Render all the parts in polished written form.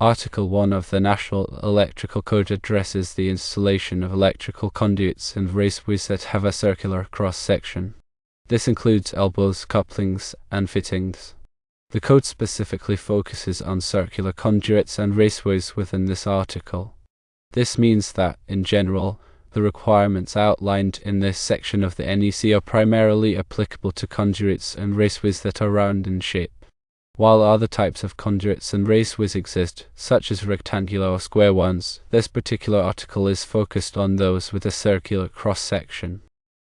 Article 1 of the National Electrical Code addresses the installation of electrical conduits and raceways that have a circular cross-section. This includes elbows, couplings, and fittings. The code specifically focuses on circular conduits and raceways within this article. This means that, in general, the requirements outlined in this section of the NEC are primarily applicable to conduits and raceways that are round in shape. While other types of conduits and raceways exist, such as rectangular or square ones, this particular article is focused on those with a circular cross-section.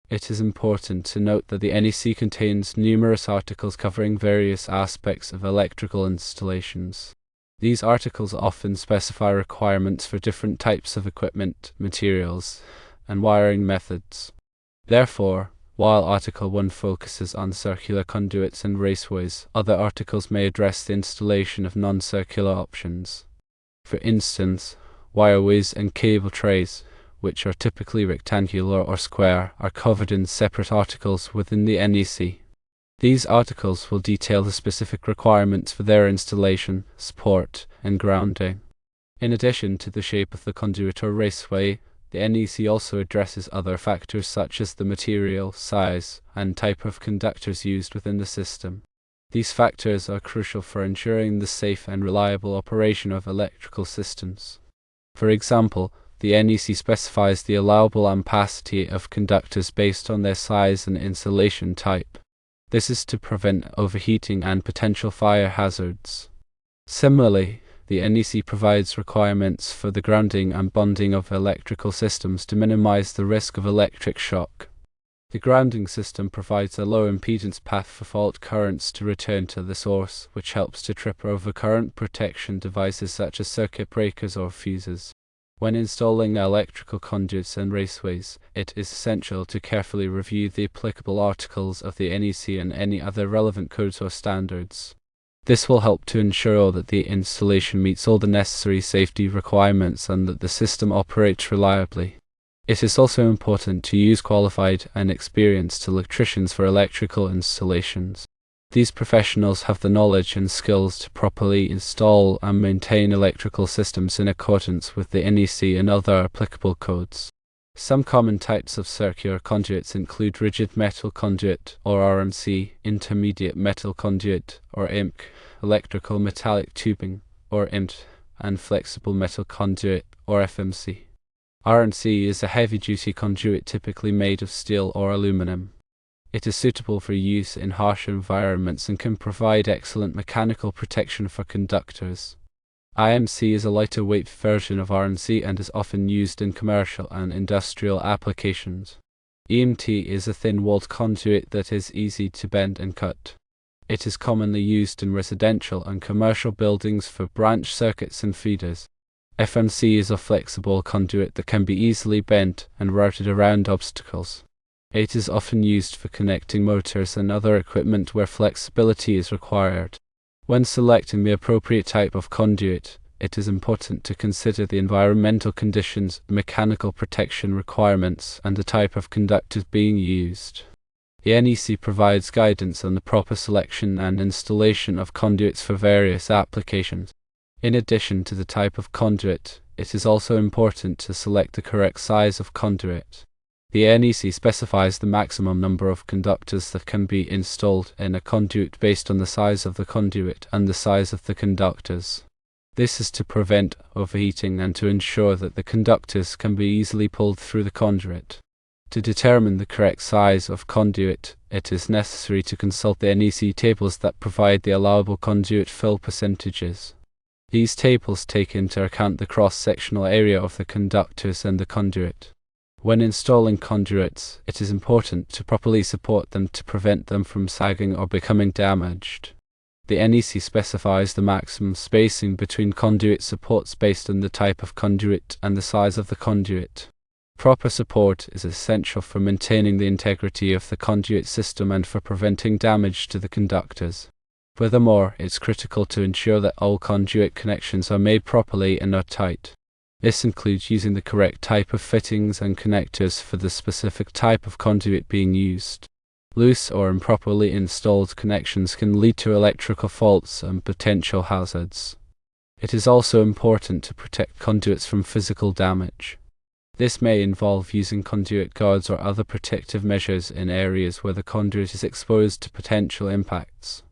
It is important to note that the NEC contains numerous articles covering various aspects of electrical installations. These articles often specify requirements for different types of equipment, materials, and wiring methods. Therefore, while Article 1 focuses on circular conduits and raceways, other articles may address the installation of non-circular options. For instance, wireways and cable trays, which are typically rectangular or square, are covered in separate articles within the NEC. These articles will detail the specific requirements for their installation, support, and grounding. In addition to the shape of the conduit or raceway, the NEC also addresses other factors such as the material, size, and type of conductors used within the system. These factors are crucial for ensuring the safe and reliable operation of electrical systems. For example, the NEC specifies the allowable ampacity of conductors based on their size and insulation type. This is to prevent overheating and potential fire hazards. Similarly, the NEC provides requirements for the grounding and bonding of electrical systems to minimize the risk of electric shock. The grounding system provides a low impedance path for fault currents to return to the source, which helps to trip over current protection devices such as circuit breakers or fuses. When installing electrical conduits and raceways, it is essential to carefully review the applicable articles of the NEC and any other relevant codes or standards. This will help to ensure that the installation meets all the necessary safety requirements and that the system operates reliably. It is also important to use qualified and experienced electricians for electrical installations. These professionals have the knowledge and skills to properly install and maintain electrical systems in accordance with the NEC and other applicable codes. Some common types of circular conduits include rigid metal conduit, or RMC, intermediate metal conduit, or IMC, electrical metallic tubing, or IMT, and flexible metal conduit, or FMC. RMC is a heavy-duty conduit typically made of steel or aluminum. It is suitable for use in harsh environments and can provide excellent mechanical protection for conductors. IMC is a lighter weight version of RMC and is often used in commercial and industrial applications. EMT is a thin-walled conduit that is easy to bend and cut. It is commonly used in residential and commercial buildings for branch circuits and feeders. FMC is a flexible conduit that can be easily bent and routed around obstacles. It is often used for connecting motors and other equipment where flexibility is required. When selecting the appropriate type of conduit, it is important to consider the environmental conditions, mechanical protection requirements, and the type of conductors being used. The NEC provides guidance on the proper selection and installation of conduits for various applications. In addition to the type of conduit, it is also important to select the correct size of conduit. The NEC specifies the maximum number of conductors that can be installed in a conduit based on the size of the conduit and the size of the conductors. This is to prevent overheating and to ensure that the conductors can be easily pulled through the conduit. To determine the correct size of conduit, it is necessary to consult the NEC tables that provide the allowable conduit fill percentages. These tables take into account the cross-sectional area of the conductors and the conduit. When installing conduits, it is important to properly support them to prevent them from sagging or becoming damaged. The NEC specifies the maximum spacing between conduit supports based on the type of conduit and the size of the conduit. Proper support is essential for maintaining the integrity of the conduit system and for preventing damage to the conductors. Furthermore, it's critical to ensure that all conduit connections are made properly and are tight. This includes using the correct type of fittings and connectors for the specific type of conduit being used. Loose or improperly installed connections can lead to electrical faults and potential hazards. It is also important to protect conduits from physical damage. This may involve using conduit guards or other protective measures in areas where the conduit is exposed to potential impacts.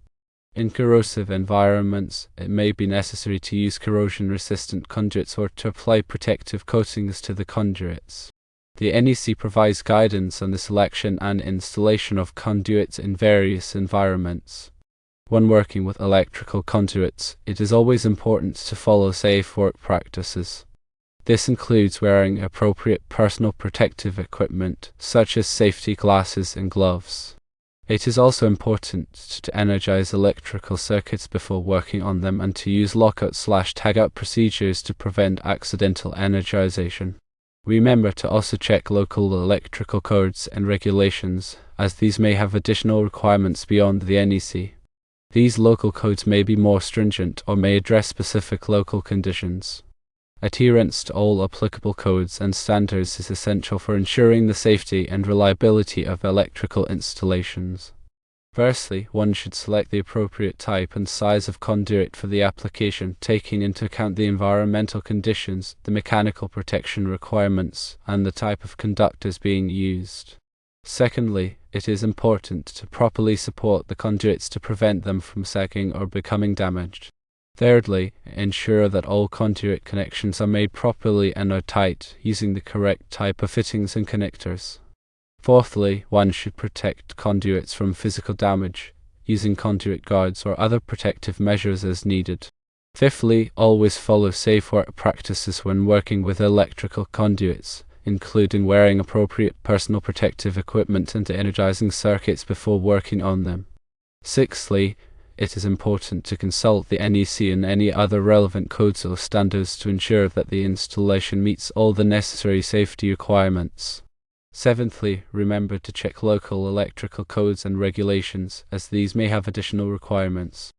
In corrosive environments, it may be necessary to use corrosion-resistant conduits or to apply protective coatings to the conduits. The NEC provides guidance on the selection and installation of conduits in various environments. When working with electrical conduits, it is always important to follow safe work practices. This includes wearing appropriate personal protective equipment, such as safety glasses and gloves. It is also important to energize electrical circuits before working on them and to use lockout/tagout procedures to prevent accidental energization. Remember to also check local electrical codes and regulations, as these may have additional requirements beyond the NEC. These local codes may be more stringent or may address specific local conditions. Adherence to all applicable codes and standards is essential for ensuring the safety and reliability of electrical installations. Firstly, one should select the appropriate type and size of conduit for the application, taking into account the environmental conditions, the mechanical protection requirements, and the type of conductors being used. Secondly, it is important to properly support the conduits to prevent them from sagging or becoming damaged. Thirdly, ensure that all conduit connections are made properly and are tight, using the correct type of fittings and connectors. Fourthly, one should protect conduits from physical damage, using conduit guards or other protective measures as needed. Fifthly, always follow safe work practices when working with electrical conduits, including wearing appropriate personal protective equipment and energizing circuits before working on them. Sixthly, it is important to consult the NEC and any other relevant codes or standards to ensure that the installation meets all the necessary safety requirements. Seventhly, remember to check local electrical codes and regulations, as these may have additional requirements.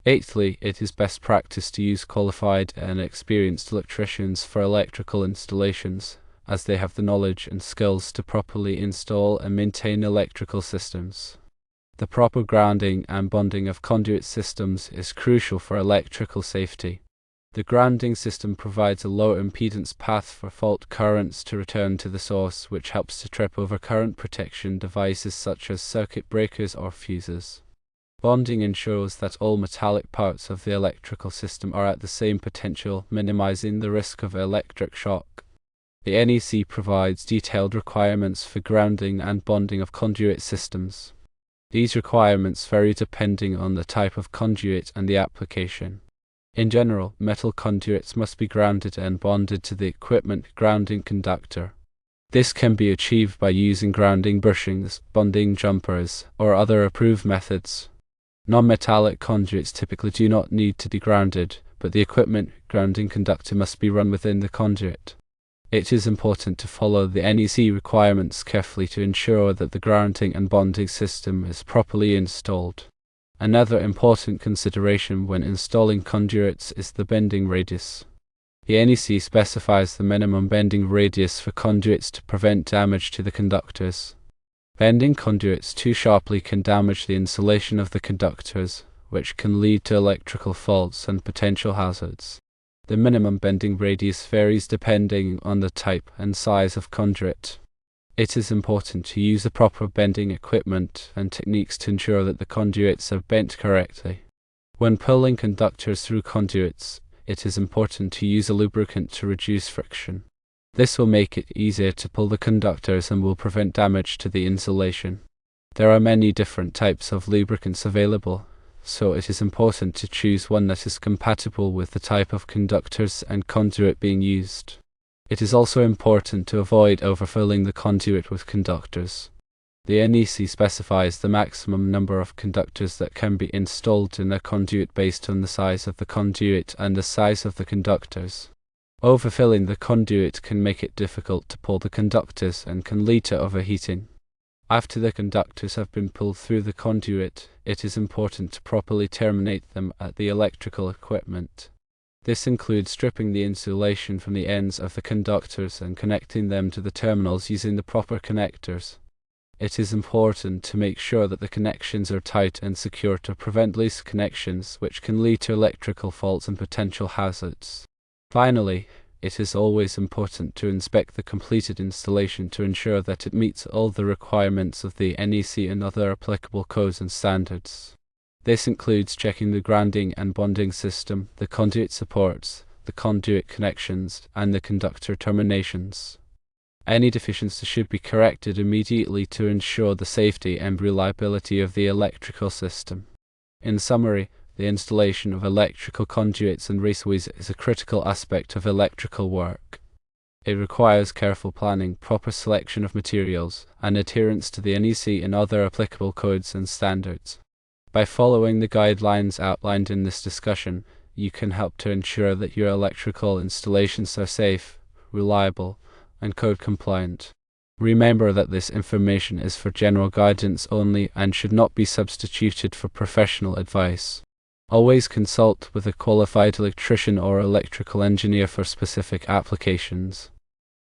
Eighthly, it is best practice to use qualified and experienced electricians for electrical installations, as they have the knowledge and skills to properly install and maintain electrical systems. The proper grounding and bonding of conduit systems is crucial for electrical safety. The grounding system provides a low impedance path for fault currents to return to the source, which helps to trip over current protection devices such as circuit breakers or fuses. Bonding ensures that all metallic parts of the electrical system are at the same potential, minimizing the risk of electric shock. The NEC provides detailed requirements for grounding and bonding of conduit systems. These requirements vary depending on the type of conduit and the application. In general, metal conduits must be grounded and bonded to the equipment grounding conductor. This can be achieved by using grounding bushings, bonding jumpers, or other approved methods. Non-metallic conduits typically do not need to be grounded, but the equipment grounding conductor must be run within the conduit. It is important to follow the NEC requirements carefully to ensure that the grounding and bonding system is properly installed. Another important consideration when installing conduits is the bending radius. The NEC specifies the minimum bending radius for conduits to prevent damage to the conductors. Bending conduits too sharply can damage the insulation of the conductors, which can lead to electrical faults and potential hazards. The minimum bending radius varies depending on the type and size of conduit. It is important to use the proper bending equipment and techniques to ensure that the conduits are bent correctly. When pulling conductors through conduits, it is important to use a lubricant to reduce friction. This will make it easier to pull the conductors and will prevent damage to the insulation. There are many different types of lubricants available, so it is important to choose one that is compatible with the type of conductors and conduit being used. It is also important to avoid overfilling the conduit with conductors. The NEC specifies the maximum number of conductors that can be installed in a conduit based on the size of the conduit and the size of the conductors. Overfilling the conduit can make it difficult to pull the conductors and can lead to overheating. After the conductors have been pulled through the conduit, it is important to properly terminate them at the electrical equipment. This includes stripping the insulation from the ends of the conductors and connecting them to the terminals using the proper connectors. It is important to make sure that the connections are tight and secure to prevent loose connections, which can lead to electrical faults and potential hazards. Finally, it is always important to inspect the completed installation to ensure that it meets all the requirements of the NEC and other applicable codes and standards. This includes checking the grounding and bonding system, the conduit supports, the conduit connections, and the conductor terminations. Any deficiencies should be corrected immediately to ensure the safety and reliability of the electrical system. In summary, the installation of electrical conduits and raceways is a critical aspect of electrical work. It requires careful planning, proper selection of materials, and adherence to the NEC and other applicable codes and standards. By following the guidelines outlined in this discussion, you can help to ensure that your electrical installations are safe, reliable, and code compliant. Remember that this information is for general guidance only and should not be substituted for professional advice. Always consult with a qualified electrician or electrical engineer for specific applications.